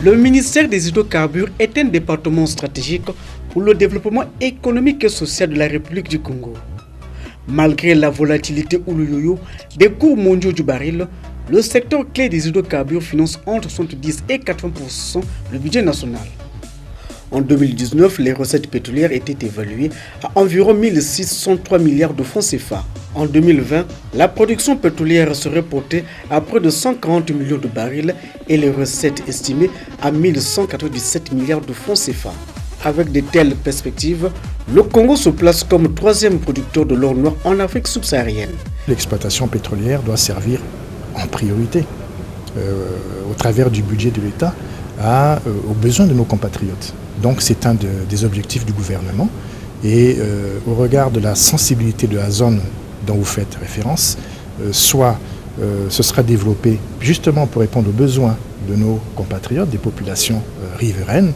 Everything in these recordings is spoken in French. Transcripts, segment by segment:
Le ministère des hydrocarbures est un département stratégique pour le développement économique et social de la République du Congo. Malgré la volatilité ou le yo-yo des cours mondiaux du baril, le secteur clé des hydrocarbures finance entre 70 et 80% le budget national. En 2019, les recettes pétrolières étaient évaluées à environ 1603 milliards de francs CFA. En 2020, la production pétrolière serait portée à près de 140 millions de barils et les recettes estimées à 1197 milliards de francs CFA. Avec de telles perspectives, le Congo se place comme troisième producteur de l'or noir en Afrique subsaharienne. L'exploitation pétrolière doit servir en priorité, au travers du budget de l'État, aux besoins de nos compatriotes. Donc c'est un des objectifs du gouvernement et au regard de la sensibilité de la zone dont vous faites référence, soit ce sera développé justement pour répondre aux besoins de nos compatriotes, des populations riveraines,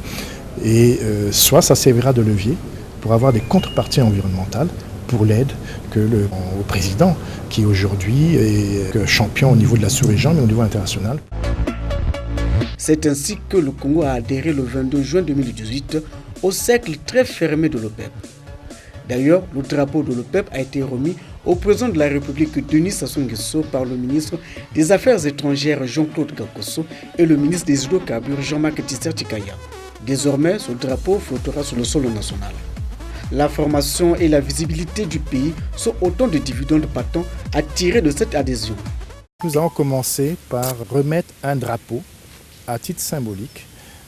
et soit ça servira de levier pour avoir des contreparties environnementales pour l'aide au président qui aujourd'hui est champion au niveau de la sous-région mais au niveau international. C'est ainsi que le Congo a adhéré le 22 juin 2018 au cercle très fermé de l'OPEP. D'ailleurs, le drapeau de l'OPEP a été remis au président de la République Denis Sassou Nguesso par le ministre des Affaires étrangères Jean-Claude Gakosso et le ministre des Hydrocarbures Jean-Marc Tshisekedi. Désormais, ce drapeau flottera sur le sol national. La formation et la visibilité du pays sont autant de dividendes patents à tirer de cette adhésion. Nous allons commencer par remettre un drapeau à titre symbolique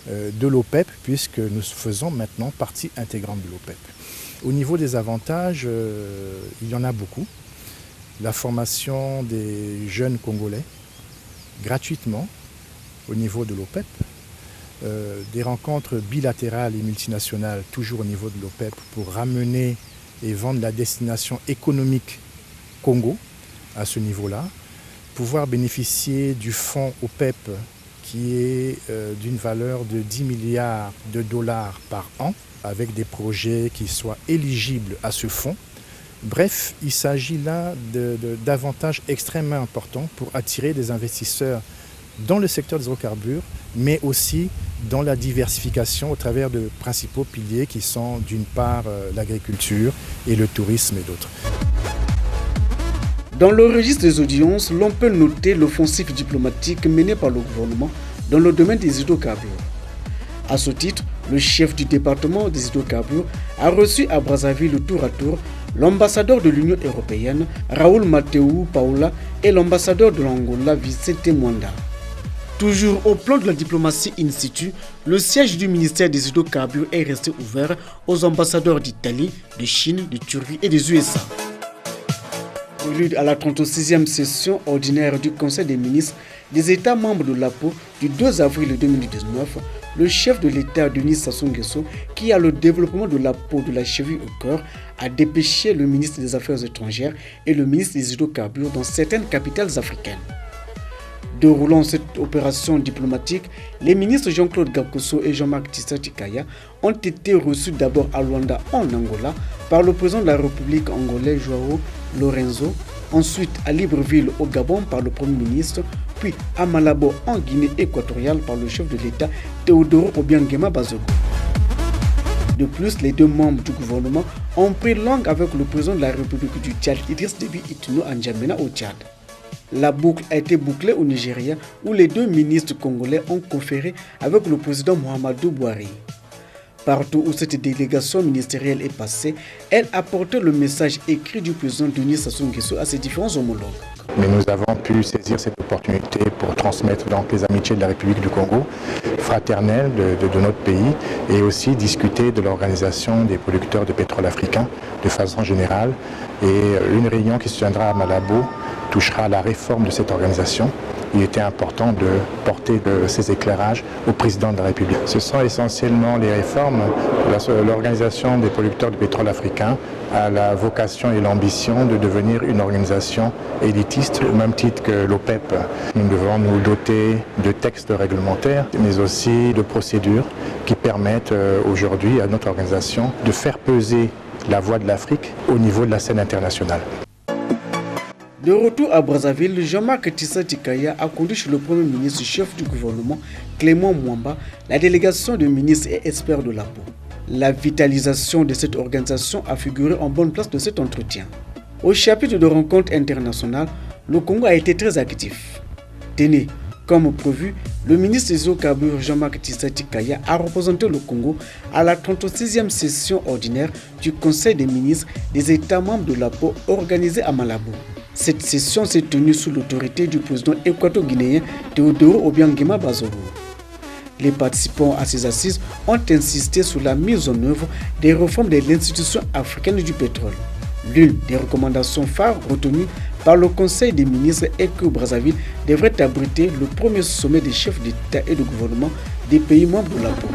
de l'OPEP puisque nous faisons maintenant partie intégrante de l'OPEP. Au niveau des avantages, il y en a beaucoup. La formation des jeunes Congolais gratuitement au niveau de l'OPEP, des rencontres bilatérales et multinationales toujours au niveau de l'OPEP pour ramener et vendre la destination économique Congo à ce niveau-là, pouvoir bénéficier du fonds OPEP qui est d'une valeur de 10 milliards de dollars par an, avec des projets qui soient éligibles à ce fonds. Bref, il s'agit là d'avantages extrêmement importants pour attirer des investisseurs dans le secteur des hydrocarbures, mais aussi dans la diversification au travers de principaux piliers qui sont d'une part l'agriculture et le tourisme et d'autres. Dans le registre des audiences, l'on peut noter l'offensive diplomatique menée par le gouvernement dans le domaine des hydrocarbures. À ce titre, le chef du département des hydrocarbures a reçu à Brazzaville tour à tour l'ambassadeur de l'Union européenne, Raoul Mateu Paula, et l'ambassadeur de l'Angola, Vicente Mwanda. Toujours au plan de la diplomatie in situ, le siège du ministère des hydrocarbures est resté ouvert aux ambassadeurs d'Italie, de Chine, de Turquie et des USA. Prélude à la 36e session ordinaire du Conseil des ministres des États membres de l'APO du 2 avril 2019, le chef de l'État Denis Sassou Nguesso, qui a le développement de l'APO de la cheville au cœur, a dépêché le ministre des Affaires étrangères et le ministre des hydrocarbures dans certaines capitales africaines. Déroulant cette opération diplomatique, les ministres Jean-Claude Gakosso et Jean-Marc Tshisekedi ont été reçus d'abord à Luanda en Angola par le président de la République angolais João Lourenço, ensuite à Libreville au Gabon par le Premier ministre, puis à Malabo en Guinée équatoriale par le chef de l'État Théodore Obiangema Bazogo. De plus, les deux membres du gouvernement ont pris langue avec le président de la République du Tchad Idriss Déby Itno à N'Djamena au Tchad. La boucle a été bouclée au Nigeria où les deux ministres congolais ont conféré avec le président Muhammadu Buhari. Partout où cette délégation ministérielle est passée, elle a porté le message écrit du président Denis Sassou Nguesso à ses différents homologues. Mais nous avons pu saisir cette opportunité pour transmettre donc les amitiés de la République du Congo, fraternelles de notre pays, et aussi discuter de l'organisation des producteurs de pétrole africains de façon générale. Et une réunion qui se tiendra à Malabo touchera à la réforme de cette organisation. Il était important de porter ces éclairages au président de la République. Ce sont essentiellement les réformes. L'organisation des producteurs de pétrole africains a la vocation et l'ambition de devenir une organisation élitiste, au même titre que l'OPEP. Nous devons nous doter de textes réglementaires, mais aussi de procédures qui permettent aujourd'hui à notre organisation de faire peser la voix de l'Afrique au niveau de la scène internationale. De retour à Brazzaville, Jean-Marc Tissati Kaya a conduit chez le Premier ministre chef du gouvernement, Clément Mwamba, la délégation de ministres et experts de la peau. La vitalisation de cette organisation a figuré en bonne place de cet entretien. Au chapitre de rencontres internationales, le Congo a été très actif. Tenez, comme prévu, le ministre des hydrocarbures Jean-Marc Tissati Kaya a représenté le Congo à la 36e session ordinaire du Conseil des ministres des États membres de la peau organisée à Malabo. Cette session s'est tenue sous l'autorité du président équato-guinéen Théodoro Obiang-Nguema Bazogo. Les participants à ces assises ont insisté sur la mise en œuvre des réformes de l'institution africaine du pétrole. L'une des recommandations phares retenues par le Conseil des ministres est que Brazzaville devrait abriter le premier sommet des chefs d'État et de gouvernement des pays membres de la peau.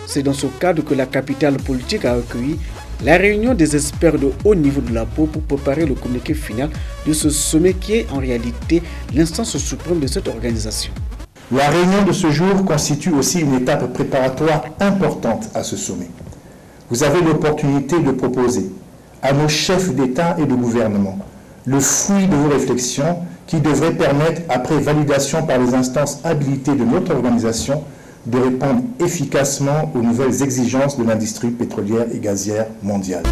C'est dans ce cadre que la capitale politique a accueilli la réunion des experts de haut niveau de la peau pour préparer le communiqué final de ce sommet qui est en réalité l'instance suprême de cette organisation. La réunion de ce jour constitue aussi une étape préparatoire importante à ce sommet. Vous avez l'opportunité de proposer à nos chefs d'État et de gouvernement le fruit de vos réflexions qui devrait permettre, après validation par les instances habilitées de notre organisation, de répondre efficacement aux nouvelles exigences de l'industrie pétrolière et gazière mondiale.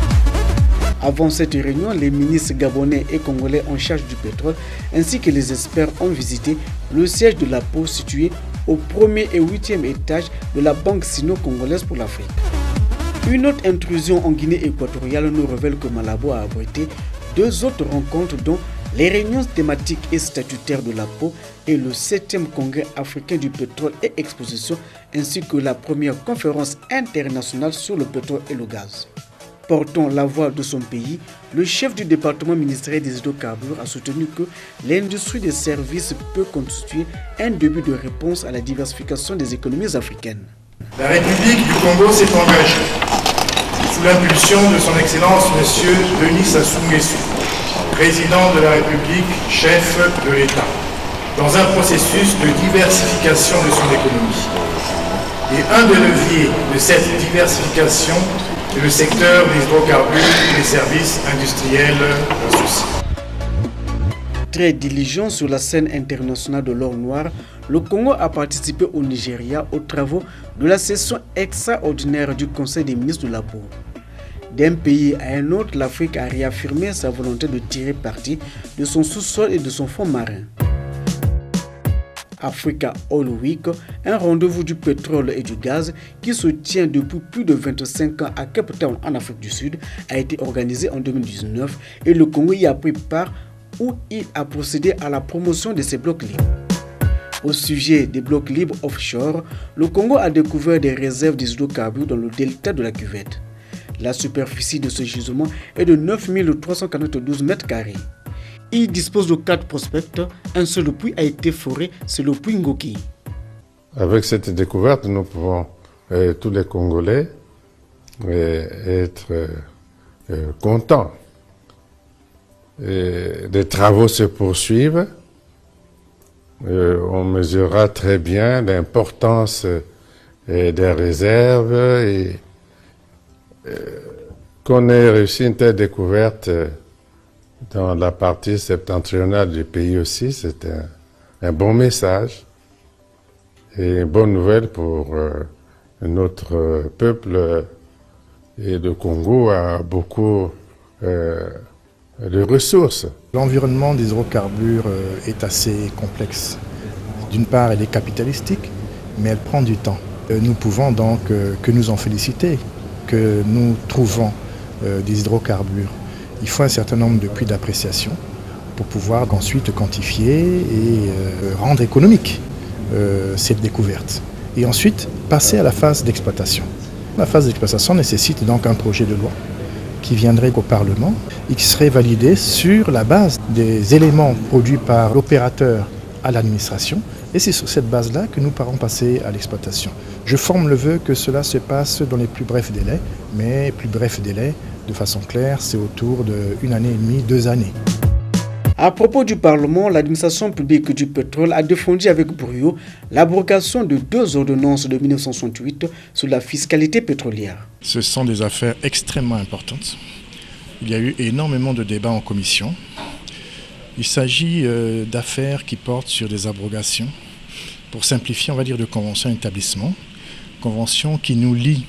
Avant cette réunion, les ministres gabonais et congolais en charge du pétrole ainsi que les experts ont visité le siège de la peau situé au 1er et 8e étage de la Banque sino-congolaise pour l'Afrique. Une autre intrusion en Guinée équatoriale nous révèle que Malabo a abrité 2 autres rencontres dont les réunions thématiques et statutaires de la peau et le 7e congrès africain du pétrole et exposition ainsi que la première conférence internationale sur le pétrole et le gaz. Portant la voix de son pays, le chef du département ministériel des hydrocarbures a soutenu que l'industrie des services peut constituer un début de réponse à la diversification des économies africaines. La République du Congo s'est engagée, sous l'impulsion de son Excellence M. Denis Sassou Nguesso, président de la République, chef de l'État, dans un processus de diversification de son économie. Et un des leviers de cette diversification est le secteur des hydrocarbures et des services industriels associés. Très diligent sur la scène internationale de l'or noir, le Congo a participé au Nigeria aux travaux de la session extraordinaire du Conseil des ministres de la peau. D'un pays à un autre, l'Afrique a réaffirmé sa volonté de tirer parti de son sous-sol et de son fond marin. Africa Oil Week, un rendez-vous du pétrole et du gaz qui se tient depuis plus de 25 ans à Cape Town en Afrique du Sud, a été organisé en 2019 et le Congo y a pris part où il a procédé à la promotion de ses blocs libres. Au sujet des blocs libres offshore, le Congo a découvert des réserves d'hydrocarbures dans le delta de la Cuvette. La superficie de ce gisement est de 9 392 m². Il dispose de 4 prospects. Un seul puits a été foré, c'est le puits Ngoki. Avec cette découverte, nous pouvons, tous les Congolais, être contents. Les travaux se poursuivent. On mesurera très bien l'importance des réserves et qu'on ait réussi une telle découverte dans la partie septentrionale du pays aussi, c'est un bon message et une bonne nouvelle pour notre peuple. Et le Congo a beaucoup de ressources. L'environnement des hydrocarbures est assez complexe. D'une part, elle est capitalistique, mais elle prend du temps. Nous pouvons donc que nous en féliciter, que nous trouvons des hydrocarbures. Il faut un certain nombre de puits d'appréciation pour pouvoir ensuite quantifier et rendre économique cette découverte. Et ensuite, passer à la phase d'exploitation. La phase d'exploitation nécessite donc un projet de loi qui viendrait au Parlement et qui serait validé sur la base des éléments produits par l'opérateur à l'administration. Et c'est sur cette base-là que nous pourrons passer à l'exploitation. Je forme le vœu que cela se passe dans les plus brefs délais, mais plus brefs délais, de façon claire, c'est autour d'1 année et demie, 2 années. À propos du Parlement, l'administration publique du pétrole a défendu avec brio l'abrogation de 2 ordonnances de 1968 sur la fiscalité pétrolière. Ce sont des affaires extrêmement importantes. Il y a eu énormément de débats en commission Il s'agit d'affaires qui portent sur des abrogations, pour simplifier, on va dire, de conventions d'établissement, conventions qui nous lient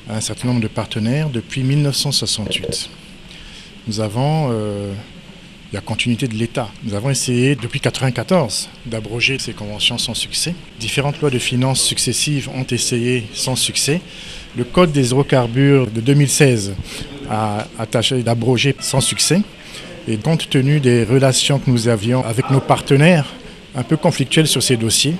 à un certain nombre de partenaires depuis 1968. Nous avons, la continuité de l'État, nous avons essayé depuis 1994 d'abroger ces conventions sans succès. Différentes lois de finances successives ont essayé sans succès. Le Code des hydrocarbures de 2016 a tâché d'abroger sans succès. Et compte tenu des relations que nous avions avec nos partenaires, un peu conflictuelles sur ces dossiers,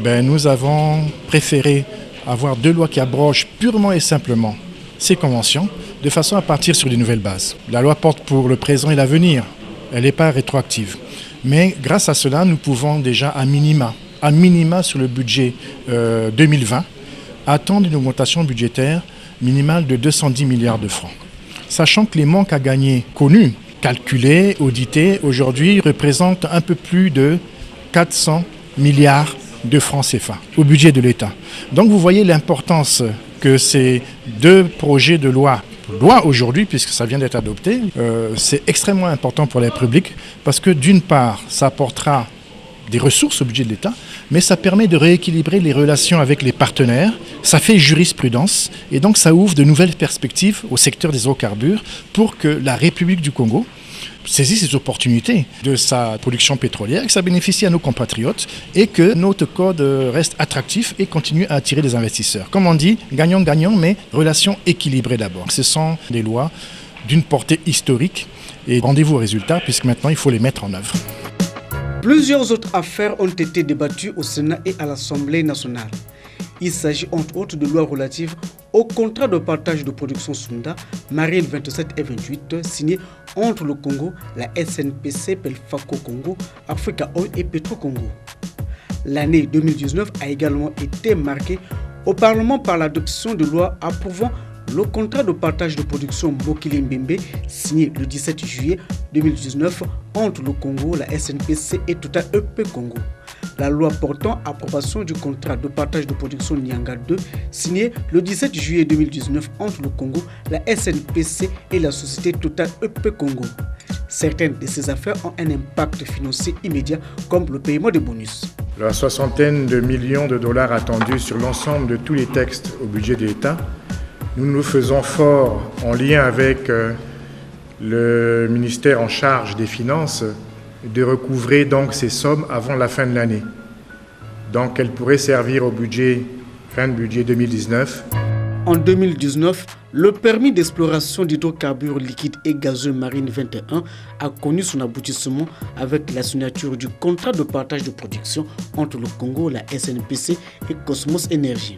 nous avons préféré avoir 2 lois qui abrogent purement et simplement ces conventions, de façon à partir sur de nouvelles bases. La loi porte pour le présent et l'avenir, elle n'est pas rétroactive. Mais grâce à cela, nous pouvons déjà à minima sur le budget 2020, attendre une augmentation budgétaire minimale de 210 milliards de francs. Sachant que les manques à gagner connus, calculés, audités, aujourd'hui représentent un peu plus de 400 milliards de francs CFA au budget de l'État. Donc vous voyez l'importance que ces 2 projets de loi aujourd'hui, puisque ça vient d'être adopté, c'est extrêmement important pour la République parce que d'une part, ça apportera des ressources au budget de l'État, mais ça permet de rééquilibrer les relations avec les partenaires, ça fait jurisprudence et donc ça ouvre de nouvelles perspectives au secteur des hydrocarbures pour que la République du Congo saisisse ces opportunités de sa production pétrolière, que ça bénéficie à nos compatriotes et que notre code reste attractif et continue à attirer des investisseurs. Comme on dit, gagnant-gagnant, mais relations équilibrées d'abord. Ce sont des lois d'une portée historique et rendez-vous au résultat puisque maintenant il faut les mettre en œuvre. Plusieurs autres affaires ont été débattues au Sénat et à l'Assemblée nationale. Il s'agit entre autres de lois relatives au contrat de partage de production Sunda, Marine 27 et 28, signé entre le Congo, la SNPC, Pelfaco Congo, Africa Oil et Petro Congo. L'année 2019 a également été marquée au Parlement par l'adoption de lois approuvant le contrat de partage de production Mokili Mbembe, signé le 17 juillet 2019 entre le Congo, la SNPC et Total EP Congo. La loi portant approbation du contrat de partage de production Nyanga 2, signé le 17 juillet 2019 entre le Congo, la SNPC et la société Total EP Congo. Certaines de ces affaires ont un impact financier immédiat, comme le paiement des bonus. La soixantaine de millions de dollars attendus sur l'ensemble de tous les textes au budget de l'État, nous nous faisons fort en lien avec le ministère en charge des Finances de recouvrer donc ces sommes avant la fin de l'année. Donc elles pourraient servir au budget, fin de budget 2019. En 2019, le permis d'exploration d'hydrocarbures liquides et gazeux marine 21 a connu son aboutissement avec la signature du contrat de partage de production entre le Congo, la SNPC et Cosmos Energy.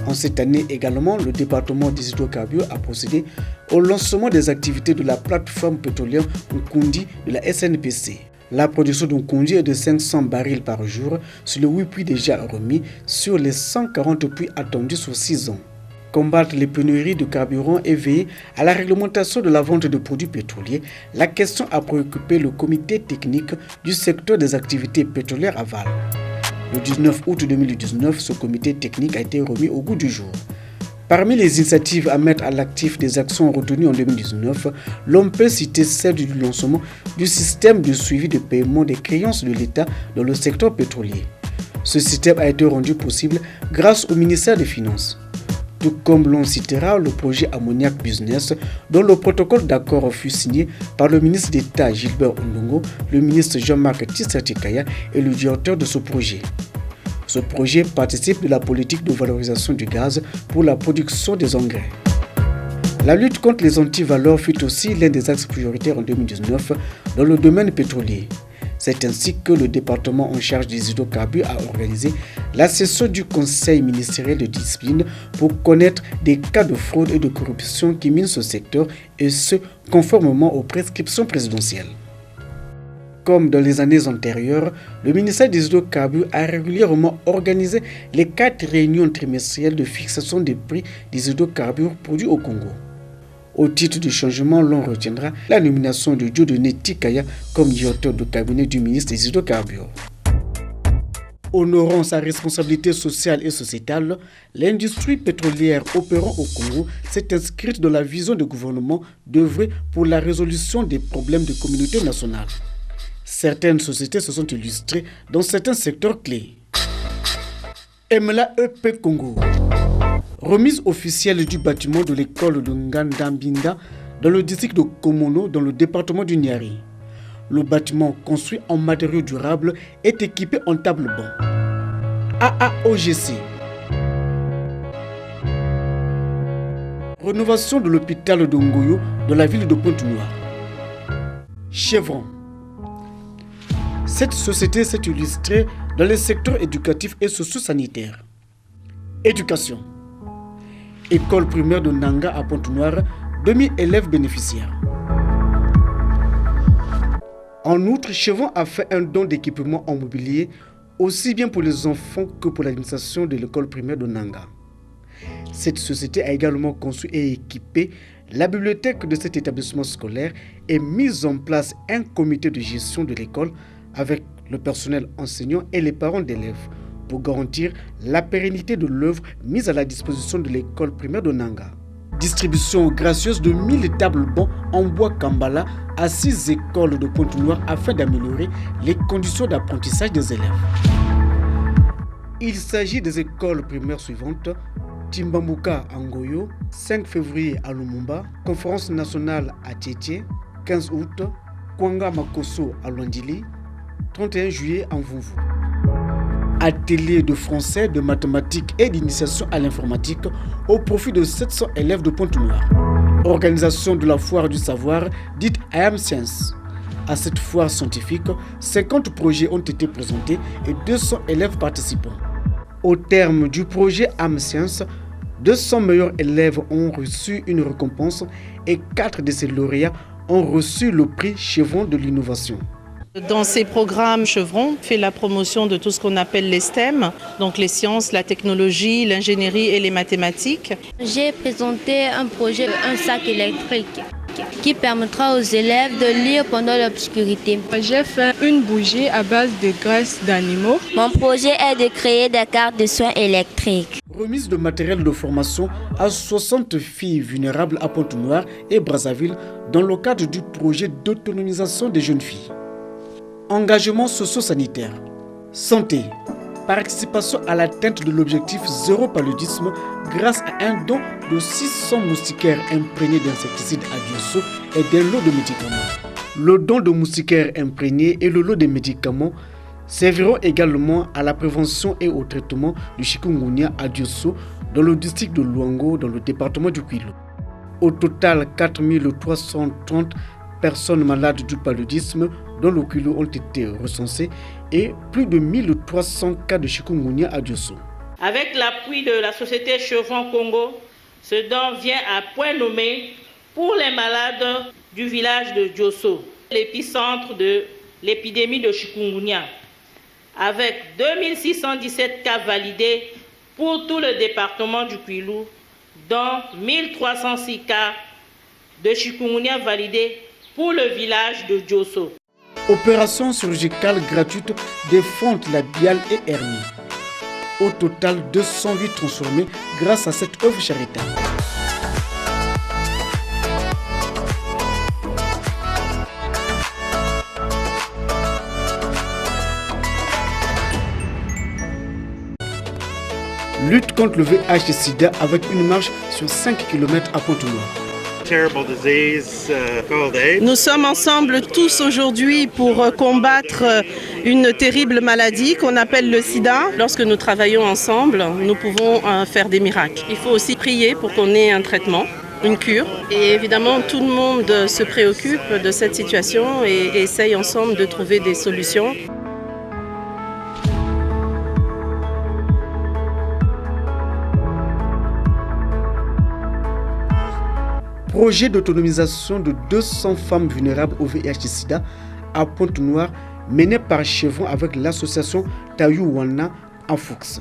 En cette année également, le département des hydrocarbures a procédé au lancement des activités de la plateforme pétrolière Nkundi de la SNPC. La production de Nkundi est de 500 barils par jour sur les 8 puits déjà remis sur les 140 puits attendus sur 6 ans. Combattre les pénuries de carburant et veiller à la réglementation de la vente de produits pétroliers, la question a préoccupé le comité technique du secteur des activités pétrolières aval. Le 19 août 2019, ce comité technique a été remis au goût du jour. Parmi les initiatives à mettre à l'actif des actions retenues en 2019, l'on peut citer celle du lancement du système de suivi de paiement des créances de l'État dans le secteur pétrolier. Ce système a été rendu possible grâce au ministère des Finances. Tout comme l'on citera le projet Ammoniac Business, dont le protocole d'accord fut signé par le ministre d'État Gilbert Ondongo, le ministre Jean-Marc Tshisekedi et le directeur de ce projet. Ce projet participe de la politique de valorisation du gaz pour la production des engrais. La lutte contre les antivaleurs fut aussi l'un des axes prioritaires en 2019 dans le domaine pétrolier. C'est ainsi que le département en charge des hydrocarbures a organisé la session du Conseil ministériel de discipline pour connaître des cas de fraude et de corruption qui minent ce secteur et ce, conformément aux prescriptions présidentielles. Comme dans les années antérieures, le ministère des hydrocarbures a régulièrement organisé les 4 réunions trimestrielles de fixation des prix des hydrocarbures produits au Congo. Au titre du changement, l'on retiendra la nomination de Dieudonné Tikaya comme directeur de cabinet du ministre des hydrocarbures. Honorant sa responsabilité sociale et sociétale, l'industrie pétrolière opérant au Congo s'est inscrite dans la vision du gouvernement d'œuvrer pour la résolution des problèmes de communauté nationale. Certaines sociétés se sont illustrées dans certains secteurs clés. Emela EP Congo. Remise officielle du bâtiment de l'école de Ngandambinda dans le district de Komono dans le département du Niari. Le bâtiment, construit en matériaux durables, est équipé en table-banc. AAOGC. Rénovation de l'hôpital de Ngoyo dans la ville de Pointe-Noire. Chevron. Cette société s'est illustrée dans les secteurs éducatifs et socio-sanitaires. Éducation. École primaire de Nanga à Pointe-Noire, 2000 élèves bénéficiaires. En outre, Chevron a fait un don d'équipements en mobilier, aussi bien pour les enfants que pour l'administration de l'école primaire de Nanga. Cette société a également construit et équipé la bibliothèque de cet établissement scolaire et mis en place un comité de gestion de l'école avec le personnel enseignant et les parents d'élèves pour garantir la pérennité de l'œuvre mise à la disposition de l'école primaire de Nanga. Distribution gracieuse de 1000 tables-bancs en bois Kambala à 6 écoles de Pointe-Noire afin d'améliorer les conditions d'apprentissage des élèves. Il s'agit des écoles primaires suivantes: Timbambuka à Ngoyo, 5 février à Lumumba, Conférence nationale à Tietie, 15 août, Kwanga Makoso à Londili, 31 juillet en Vouvu. Atelier de français, de mathématiques et d'initiation à l'informatique au profit de 700 élèves de Pointe-Noire. Organisation de la foire du savoir, dite IAM Science. À cette foire scientifique, 50 projets ont été présentés et 200 élèves participants. Au terme du projet IAM Science, 200 meilleurs élèves ont reçu une récompense et 4 de ces lauréats ont reçu le prix Chevron de l'innovation. Dans ces programmes, Chevron fait la promotion de tout ce qu'on appelle les STEM, donc les sciences, la technologie, l'ingénierie et les mathématiques. J'ai présenté un projet, un sac électrique, qui permettra aux élèves de lire pendant l'obscurité. J'ai fait une bougie à base de graisse d'animaux. Mon projet est de créer des cartes de soins électriques. Remise de matériel de formation à 60 filles vulnérables à Pointe-Noire et Brazzaville dans le cadre du projet d'autonomisation des jeunes filles. Engagement socio-sanitaire. Santé. Participation à l'atteinte de l'objectif zéro paludisme grâce à un don de 600 moustiquaires imprégnés d'insecticides à Diosso et d'un lot de médicaments. Le don de moustiquaires imprégnés et le lot de médicaments serviront également à la prévention et au traitement du chikungunya à Diosso dans le district de Luango dans le département du Kwilu. Au total, 4330 personnes malades du paludisme dans le Kwilu ont été recensées et plus de 1300 cas de chikungunya à Diosso. Avec l'appui de la société Chevron Congo, ce don vient à point nommé pour les malades du village de Diosso, l'épicentre de l'épidémie de chikungunya, avec 2617 cas validés pour tout le département du Kwilu, dont 1306 cas de chikungunya validés pour le village de Diosso. Opération chirurgicale gratuite des fentes labiales et hernies. Au total, 208 transformés grâce à cette œuvre charitable. Lutte contre le VIH/SIDA avec une marche sur 5 km à Pointe-Noire. Nous sommes ensemble tous aujourd'hui pour combattre une terrible maladie qu'on appelle le sida. Lorsque nous travaillons ensemble, nous pouvons faire des miracles. Il faut aussi prier pour qu'on ait un traitement, une cure. Et évidemment, tout le monde se préoccupe de cette situation et essaye ensemble de trouver des solutions. Projet d'autonomisation de 200 femmes vulnérables au VIH/SIDA à Pointe-Noire mené par Chevron avec l'association Tayouwana en Fuchs.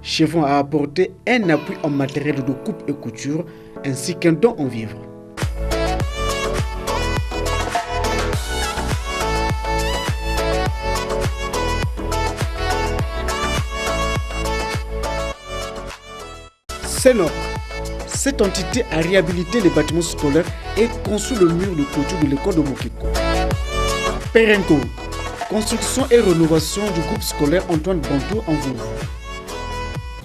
Chevron a apporté un appui en matériel de coupe et couture ainsi qu'un don en vivres. CENOC, cette entité a réhabilité les bâtiments scolaires et conçu le mur de clôture de l'école de Mokeko. Perenco, construction et rénovation du groupe scolaire Antoine Bantou en Vouvou.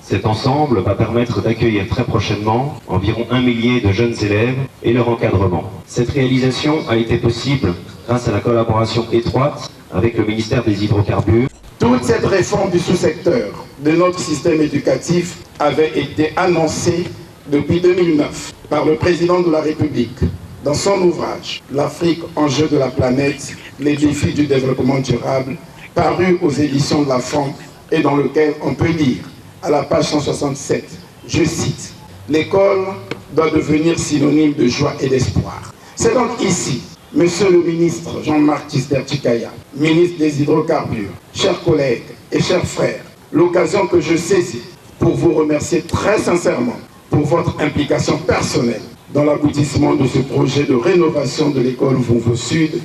Cet ensemble va permettre d'accueillir très prochainement environ 1 millier de jeunes élèves et leur encadrement. Cette réalisation a été possible grâce à la collaboration étroite avec le ministère des Hydrocarbures. Toute cette réforme du sous-secteur de notre système éducatif avait été annoncée depuis 2009 par le président de la République dans son ouvrage « L'Afrique, enjeu de la planète, les défis du développement durable » paru aux éditions de la FAN et dans lequel on peut lire à la page 167, je cite, « L'école doit devenir synonyme de joie et d'espoir ». C'est donc ici, Monsieur le ministre Jean-Marc Tjister-Tchikaya, ministre des Hydrocarbures, chers collègues et chers frères, l'occasion que je saisis pour vous remercier très sincèrement pour votre implication personnelle dans l'aboutissement de ce projet de rénovation de l'école Vouvou Sud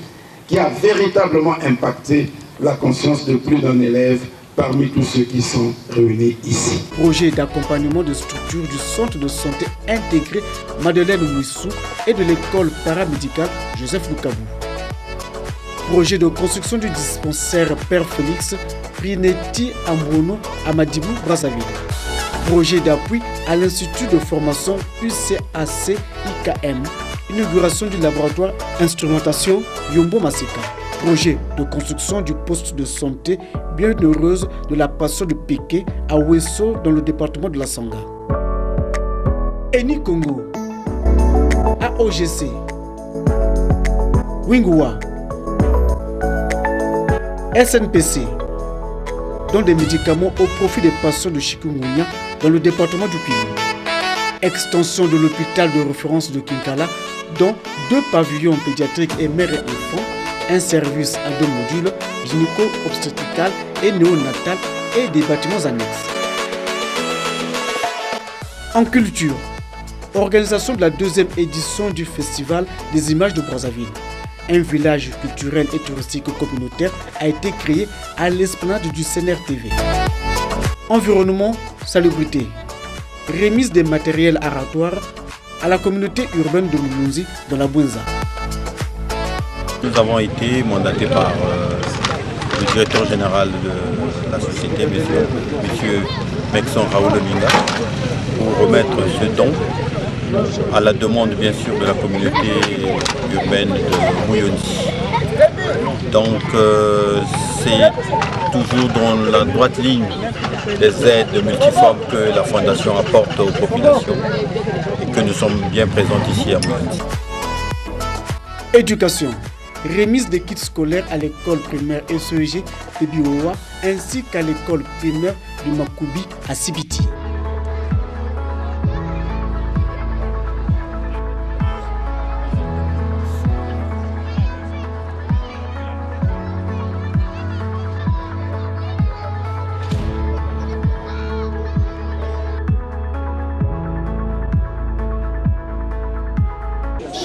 qui a véritablement impacté la conscience de plus d'un élève parmi tous ceux qui sont réunis ici. Projet d'accompagnement de structure du centre de santé intégré Madeleine Ouissou et de l'école paramédicale Joseph Loukabou. Projet de construction du dispensaire Père Félix Prineti Ambrono à Madibou, Brazzaville. Projet d'appui à l'Institut de formation UCAC IKM. Inauguration du laboratoire instrumentation Yombo Maseka. Projet de construction du poste de santé bienheureuse de la passion de Péké à Ouesso dans le département de la Sanga. Eni Congo, AOGC, Wingwa, SNPC, dont des médicaments au profit des patients de chikungunya dans le département du Kivu. Extension de l'hôpital de référence de Kinkala, dont 2 pavillons pédiatriques et mères et enfants, un service à 2 modules, gynéco-obstétrical et néonatal et des bâtiments annexes. En culture, organisation de la 2e édition du Festival des images de Brazzaville. Un village culturel et touristique communautaire a été créé à l'esplanade du CNR-TV. Environnement, salubrité. Remise des matériels aratoires à la communauté urbaine de Mulunzi dans la Bouenza. Nous avons été mandatés par le directeur général de la société, M. Mexon Raoul Minga, pour remettre ce don à la demande bien sûr de la communauté urbaine de Mouyoni. Donc c'est toujours dans la droite ligne des aides multiformes que la Fondation apporte aux populations et que nous sommes bien présents ici à Mouyoni. Éducation. Remise des kits scolaires à l'école primaire SEG de Biowa ainsi qu'à l'école primaire de Makubi à Sibiti.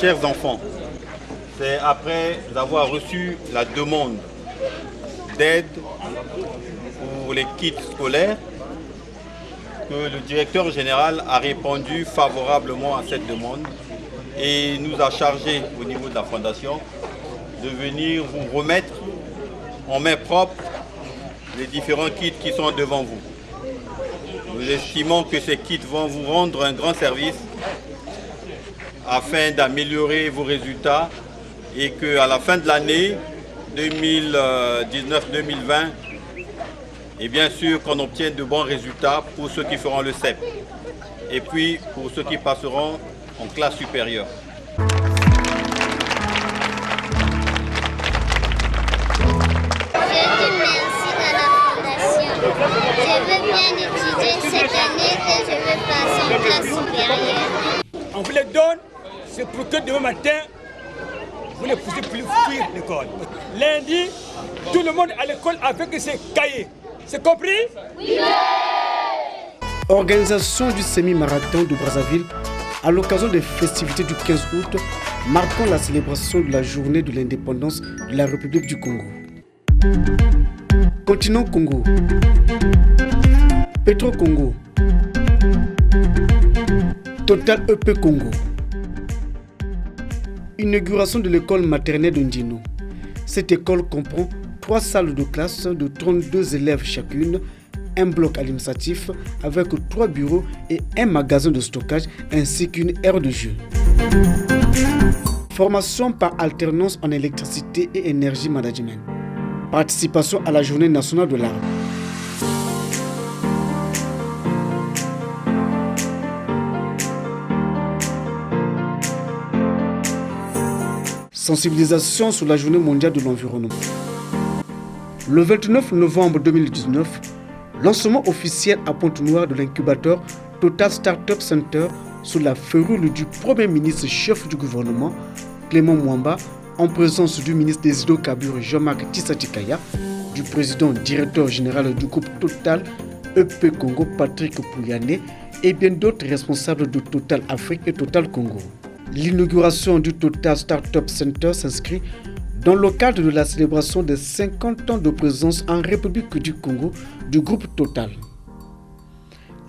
Chers enfants, c'est après avoir reçu la demande d'aide pour les kits scolaires que le directeur général a répondu favorablement à cette demande et nous a chargé au niveau de la Fondation de venir vous remettre en main propre les différents kits qui sont devant vous. Nous estimons que ces kits vont vous rendre un grand service afin d'améliorer vos résultats et qu'à la fin de l'année 2019-2020, et bien sûr qu'on obtienne de bons résultats pour ceux qui feront le CEP et puis pour ceux qui passeront en classe supérieure. Je veux bien étudier cette année et je veux passer en classe supérieure. On vous les donne, c'est pour que demain matin, vous ne puissiez plus fuir l'école. Lundi, tout le monde à l'école avec ses cahiers. C'est compris? Oui. Organisation du semi-marathon de Brazzaville à l'occasion des festivités du 15 août, marquant la célébration de la journée de l'indépendance de la République du Congo. Continent Congo, Petro Congo, Total EP Congo. Inauguration de l'école maternelle de Ndino. Cette école comprend 3 salles de classe de 32 élèves chacune, un bloc administratif avec 3 bureaux et un magasin de stockage ainsi qu'une aire de jeu. Formation par alternance en électricité et énergie management. Participation à la journée nationale de l'arbre. Sensibilisation sur la journée mondiale de l'environnement. Le 29 novembre 2019, lancement officiel à Pointe-Noire de l'incubateur Total Startup Center sous la férule du Premier ministre chef du gouvernement, Clément Mwamba, en présence du ministre des Hydrocarbures Jean-Marc Tissatikaya, du président directeur général du groupe Total EP Congo Patrick Pouyanné et bien d'autres responsables de Total Afrique et Total Congo. L'inauguration du Total Startup Center s'inscrit dans le cadre de la célébration des 50 ans de présence en République du Congo du groupe Total.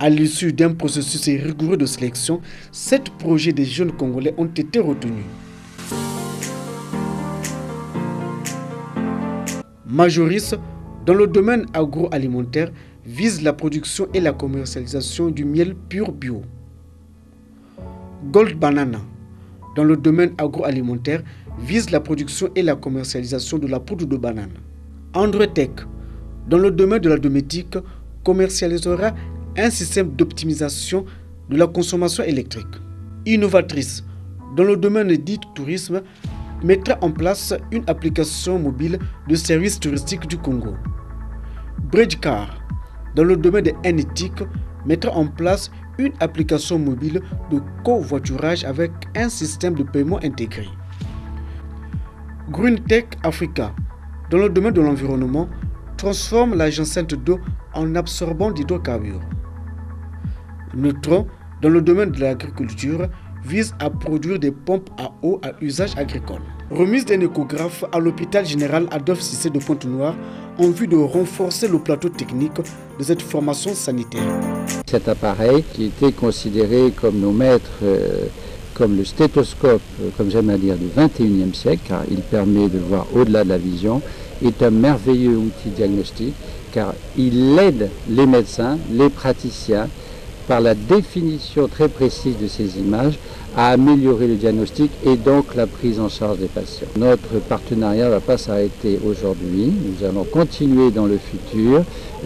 À l'issue d'un processus rigoureux de sélection, 7 projets des jeunes Congolais ont été retenus. Majoris, dans le domaine agroalimentaire, vise la production et la commercialisation du miel pur bio. Gold Banana, dans le domaine agroalimentaire, vise la production et la commercialisation de la poudre de banane. Andretech, dans le domaine de la dométique, commercialisera un système d'optimisation de la consommation électrique. Innovatrice, dans le domaine dit tourisme, mettra en place une application mobile de services touristiques du Congo. Bridgecar, dans le domaine de l'éthique, mettra en place une application mobile de covoiturage avec un système de paiement intégré. Green Tech Africa, dans le domaine de l'environnement, transforme la jancette d'eau en absorbant d'hydrocarbures. Neutron, dans le domaine de l'agriculture, vise à produire des pompes à eau à usage agricole. Remise d'un échographe à l'hôpital général Adolphe Cissé de Pointe-Noire en vue de renforcer le plateau technique de cette formation sanitaire. Cet appareil qui était considéré comme nos maîtres, comme le stéthoscope, comme j'aime à dire, du 21e siècle, car il permet de voir au-delà de la vision, est un merveilleux outil diagnostique, car il aide les médecins, les praticiens, par la définition très précise de ces images, à améliorer le diagnostic et donc la prise en charge des patients. Notre partenariat ne va pas s'arrêter aujourd'hui, nous allons continuer dans le futur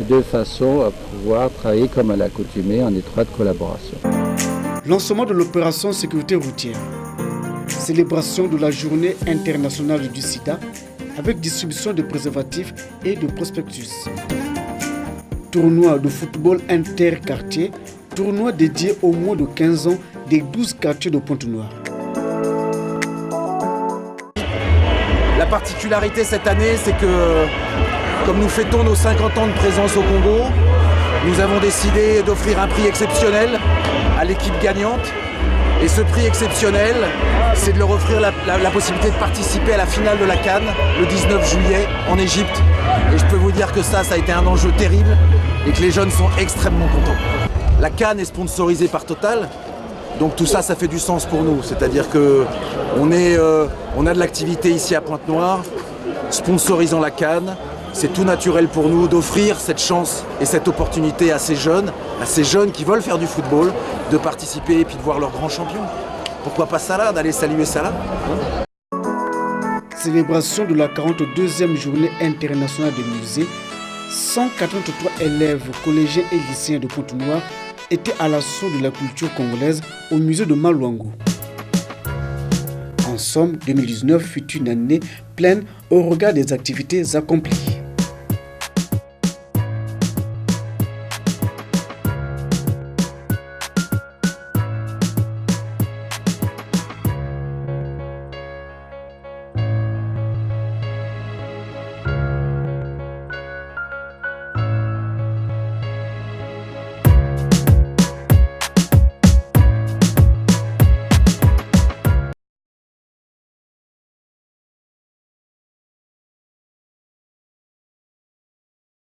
de façon à pouvoir travailler comme à l'accoutumée en étroite collaboration. Lancement de l'opération sécurité routière. Célébration de la journée internationale du sida avec distribution de préservatifs et de prospectus. Tournoi de football interquartier, tournoi dédié aux moins de 15 ans des 12 quartiers de Pointe-Noire. La particularité cette année, c'est que comme nous fêtons nos 50 ans de présence au Congo, nous avons décidé d'offrir un prix exceptionnel à l'équipe gagnante. Et ce prix exceptionnel, c'est de leur offrir la possibilité de participer à la finale de la CAN le 19 juillet en Égypte. Et je peux vous dire que ça a été un enjeu terrible et que les jeunes sont extrêmement contents. La CAN est sponsorisée par Total, donc tout ça, ça fait du sens pour nous. C'est-à-dire qu'on a de l'activité ici à Pointe-Noire, sponsorisant la CAN. C'est tout naturel pour nous d'offrir cette chance et cette opportunité à ces jeunes qui veulent faire du football, de participer et puis de voir leur grand champion. Pourquoi pas Salah, d'aller saluer Salah. Célébration de la 42e journée internationale des musées. 183 élèves collégiens et lycéens de Pointe-Noire étaient à l'assaut de la culture congolaise au musée de Maluango. En somme, 2019 fut une année pleine au regard des activités accomplies.